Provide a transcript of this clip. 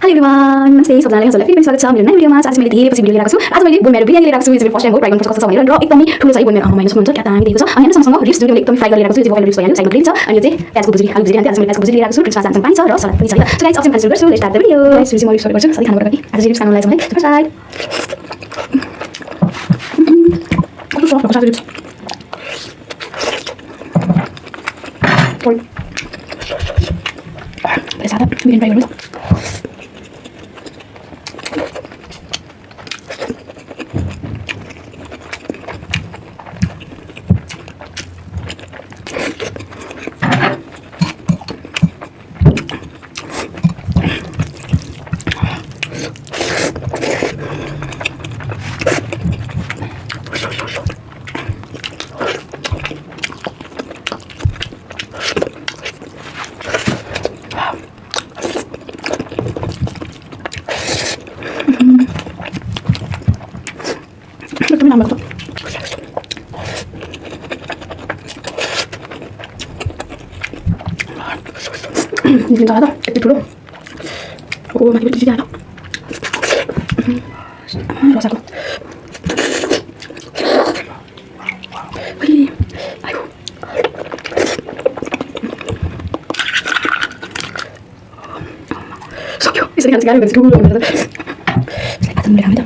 Halo everyone, namaste. Selamat datang di Philippines. Selamat datang di video mas. आज मैले धेरै पछि भिडियो लिएर आएको छु। आज मैले बोन मेरो बिरयानी लिएर आएको छु। यो फर्स्ट टाइम हो ट्राई गर्नु पर्छ कस्तो छ भनेर र एकदमै ठुलो छ यो बोन मेरो आमा माइनस हुनुहुन्छ क्या त हामी देखेको छ। अनि हेर्नुस् सँगसँगै रिप्स दुईटै एकदमै फ्राई गरेर लिएर आएको छु। यो चाहिँ रिप्स भइहाल्यो साइडमा ग्रिल छ अनि यो चाहिँ प्याजको भुजिया आलु भुजिया अनि आज मैले प्याजको भुजिया लिएर आएको छु। रिप्समा सानसानो पानी छ र सलाद पनि छ। सो गाइस अप्सन क्यान्सल गर्छु। Let's start the video. Guys रिप्स म रिप्स गर्छु। सधैँ खानु पर्छ कि आज रिप्स खानु लाग्छ मलाई। फर्स्ट साइड कस्तो सफ्ट छ रिप्स ओइ पैसा त बिरयानी ट्राई गर्नु Kami nambah tuh. Ini bentar tuh, edit dulu. Oh, mati di sini ada. Rasaku. Wih, ayo. So cute. Bisa sekali dulu. Saya ketemu dengan itu.